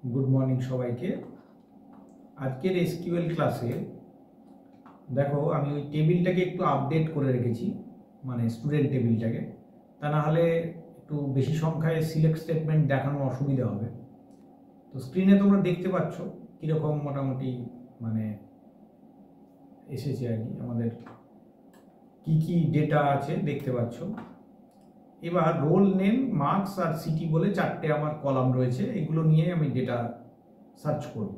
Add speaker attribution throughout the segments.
Speaker 1: Good morning সবাইকে। আজকের SQL ক্লাসে দেখো আমি ওই টেবিলটাকে একটু আপডেট করে রেখেছি, মানে স্টুডেন্ট টেবিলটাকে। তা না হলে একটু বেশি সংখ্যায় সিলেক্ট স্টেটমেন্ট দেখানো অসুবিধা হবে। তো স্ক্রিনে তোমরা দেখতে পাচ্ছ কীরকম মোটামুটি মানে এসেছে আর কি, আমাদের কি কি ডেটা আছে দেখতে পাচ্ছ। এবার রোল নেম, মার্কস আর সিটি বলে চারটে আমার কলাম রয়েছে, এগুলো নিয়ে আমি ডেটা সার্চ করব।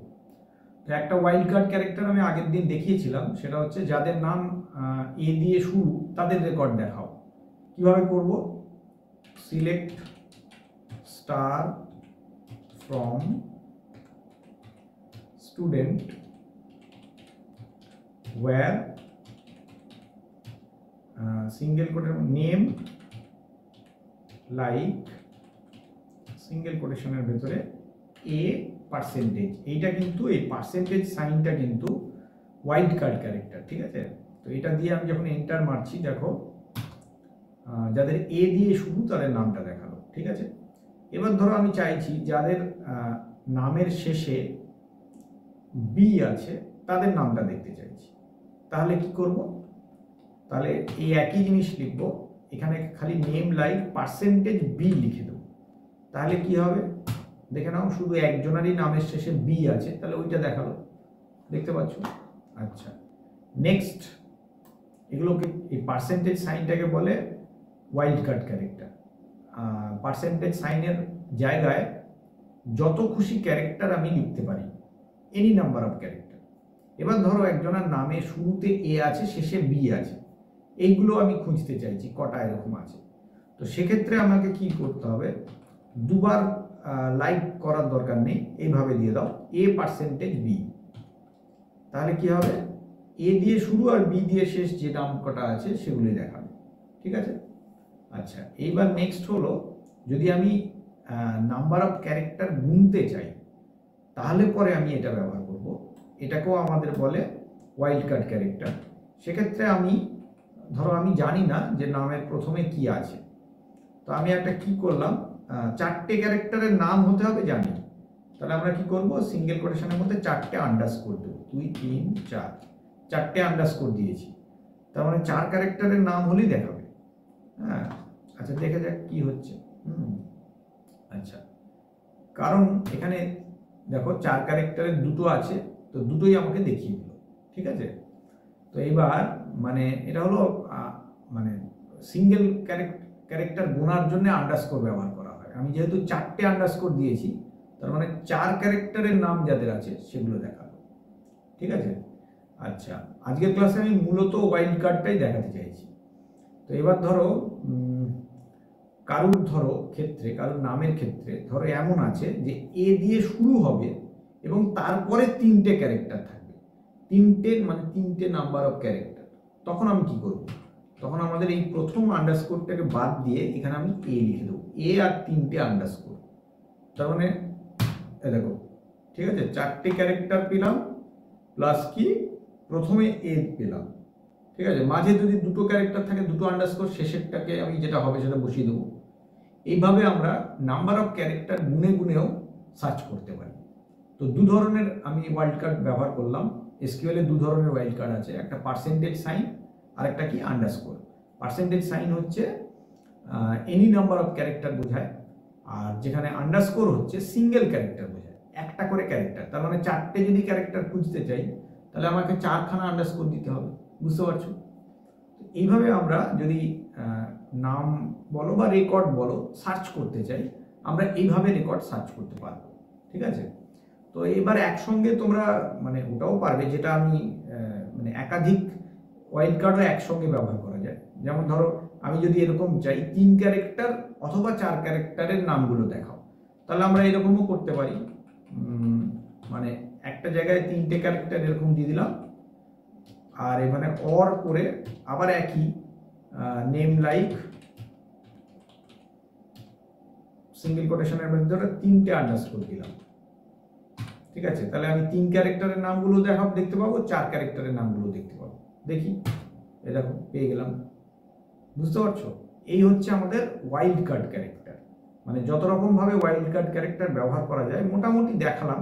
Speaker 1: তো একটা ওয়াইল্ড কার্ড ক্যারেক্টার আমি আগের দিন দেখিয়েছিলাম, সেটা হচ্ছে যাদের নাম এ দিয়ে শুরু তাদের রেকর্ড দেখাও। কিভাবে করব? Select star from student where single কোটের নেম লাইক সিঙ্গেল কোটেশনের ভেতরে এ পার্সেন্টেজ। এইটা কিন্তু এই পার্সেন্টেজ সাইনটা কিন্তু ওয়াইল্ড কার্ড ক্যারেক্টার, ঠিক আছে? তো এটা দিয়ে আমি যখন এন্টার মারছি, দেখো যাদের এ দিয়ে শুরু তাদের নামটা দেখালো, ঠিক আছে? এবার ধরো আমি চাইছি যাদের নামের শেষে বি আছে তাদের নামটা দেখতে চাইছি। তাহলে কি করব? তাহলে এই একই জিনিস লিখব, এখানে খালি নেম লাইক পার্সেন্টেজ বি লিখে দেবো। তাহলে কি হবে দেখে নাও, শুধু একজনেরই নামের শেষে বি আছে, তাহলে ওইটা দেখালো, দেখতে পাচ্ছ? আচ্ছা, নেক্সট, এগুলোকে এই পার্সেন্টেজ সাইনটাকে বলে ওয়াইল্ড কার্ড ক্যারেক্টার। পার্সেন্টেজ সাইনের জায়গায় যত খুশি ক্যারেক্টার আমি লিখতে পারি, এনি নাম্বার অফ ক্যারেক্টার। এবার ধরো একজনের নামে শুরুতে এ আছে, শেষে বি আছে, এইগুলো আমি খুঁজতে চাইছি কটা এরকম আছে। তো সেক্ষেত্রে আমাকে কি করতে হবে? দুবার লাইক করার দরকার নেই, এইভাবে দিয়ে দাও এ পার্সেন্টেজ বি। তাহলে কি হবে? এ দিয়ে শুরু আর বি দিয়ে শেষ যে নাম কটা আছে সেগুলোই দেখাবে, ঠিক আছে? আচ্ছা, এইবার নেক্সট হলো, যদি আমি নাম্বার অফ ক্যারেক্টার গুনতে চাই তাহলে পরে আমি এটা ব্যবহার করব। এটাকেও আমাদের বলে ওয়াইল্ড কার্ড ক্যারেক্টার। সেক্ষেত্রে আমি ধরো আমি জানি না যে নামের প্রথমে কি আছে, তো আমি একটা কি করলাম, চারটে ক্যারেক্টারের নাম হতে হবে জানি। তাহলে আমরা কি করব? সিঙ্গেল কোটেশনের মধ্যে চারটে আন্ডারস্কোর দেবো, 2 3 4, চারটে আন্ডারস্কোর দিয়েছি। তার মানে 4 ক্যারেক্টারের নাম হলেই দেখাবে। হ্যাঁ, আচ্ছা দেখা যাক কি হচ্ছে। আচ্ছা, কারণ এখানে দেখো 4 ক্যারেক্টারের দুটো আছে, তো দুটোই আমাকে দেখিয়ে দিল, ঠিক আছে? তো এবার মানে এটা হলো মানে সিঙ্গেল ক্যারেক্টার গোনার জন্য আন্ডারস্কোর ব্যবহার করা হয়। আমি যেহেতু 4টে আন্ডারস্কোর দিয়েছি, তার মানে 4 ক্যারেক্টারের নাম যাদের আছে সেগুলো দেখাবো, ঠিক আছে? আচ্ছা, আজকের ক্লাসে আমি মূলত ওয়াইল্ড কার্ডটাই দেখাতে চাইছি। তো এবার ধরো কারুর নামের ক্ষেত্রে ধরো এমন আছে যে এ দিয়ে শুরু হবে এবং তারপরে 3টে ক্যারেক্টার থাকবে, 3টে মানে 3টে নাম্বার অফ ক্যারেক্টার। তখন আমি কি করব? তখন আমাদের এই প্রথম আন্ডারস্কোরটাকে বাদ দিয়ে এখানে আমি এ লিখে দেবো, এ আর 3টে আন্ডারস্কোর। তার মানে দেখো, ঠিক আছে, 4টে ক্যারেক্টার পেলাম প্লাস কি প্রথমে এ পেলাম, ঠিক আছে? মাঝে যদি দুটো ক্যারেক্টার থাকে, দুটো আন্ডারস্কোর, শেষেরটাকে আমি যেটা হবে সেটা বসিয়ে দেবো। এইভাবে আমরা নাম্বার অফ ক্যারেক্টার গুনে গুনেও সার্চ করতে পারি। তো দু ধরনের আমি ওয়াইল্ড কার্ড ব্যবহার করলাম। এসকিউএল এ দু ধরনের ওয়াইল্ড কার্ড আছে, একটা পার্সেন্টেজ সাইন আর একটা কি আন্ডারস্কোর। পার্সেন্টেজ সাইন হচ্ছে এনি নাম্বার অফ ক্যারেক্টার বোঝায়, আর যেখানে আন্ডারস্কোর হচ্ছে সিঙ্গেল ক্যারেক্টার বোঝায়, একটা করে ক্যারেক্টার। তার মানে 4টে যদি ক্যারেক্টার খুঁজতে চাই তাহলে আমাকে 4খানা আন্ডারস্কোর দিতে হবে, বুঝতে পারছো? এইভাবে আমরা যদি নাম বলো বা রেকর্ড বলো সার্চ করতে চাই, আমরা এইভাবে রেকর্ড সার্চ করতে পারবো, ঠিক আছে? তো এবার একসঙ্গে তোমরা মানে ওটাও পারবে, যেটা আমি মানে একাধিক ওয়াইল্ড কার্ডও একসঙ্গে ব্যবহার করা যায়। যেমন ধরো আমি যদি এরকম চাই 3 ক্যারেক্টার অথবা 4 ক্যারেক্টারের নামগুলো দেখাও, তাহলে আমরা এরকমও করতে পারি। মানে একটা জায়গায় 3টে ক্যারেক্টার এরকম দিয়ে দিলাম, আর এখানে অর করে আবার একই নেম লাইক সিঙ্গেল কোটেশনের ভেতরে 3টে আন্ডারস্কোর দিলাম, ঠিক আছে? তাহলে আমি 3 ক্যারেক্টারের নামগুলো দেখতে পাবো, 4 ক্যারেক্টারের নামগুলো দেখতে পাবো। দেখি, এই দেখো পেয়ে গেলাম, বুঝতে পারছো? এই হচ্ছে আমাদের ওয়াইল্ড কার্ড ক্যারেক্টার। মানে যত রকমভাবে ওয়াইল্ড কার্ড ক্যারেক্টার ব্যবহার করা যায় মোটামুটি দেখালাম।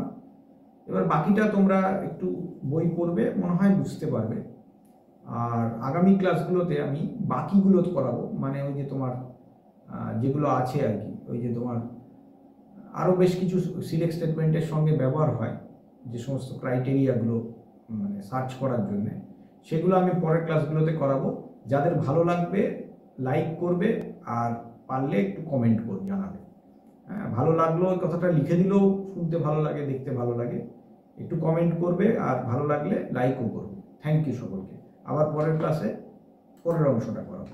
Speaker 1: এবার বাকিটা তোমরা একটু বই পড়বে, মনে হয় বুঝতে পারবে। আর আগামী ক্লাসগুলোতে আমি বাকিগুলো করাবো, মানে ওই যে তোমার যেগুলো আছে আর কি, ওই যে তোমার আরও বেশ কিছু সিলেক্ট স্টেটমেন্টের সঙ্গে ব্যবহার হয় যে সমস্ত ক্রাইটেরিয়াগুলো মানে সার্চ করার জন্য, সেগুলো আমি পরের ক্লাসগুলোতে করাবো। যাদের ভালো লাগবে লাইক করবে, আর পারলে একটু কমেন্ট করে জানাবে। হ্যাঁ, ভালো লাগলো ওই কথাটা লিখে দিলেও শুনতে ভালো লাগে, দেখতে ভালো লাগে। একটু কমেন্ট করবে, আর ভালো লাগলে লাইকও করবে। থ্যাংক ইউ সকলকে। আবার পরের ক্লাসে পরের অংশটা করাবো।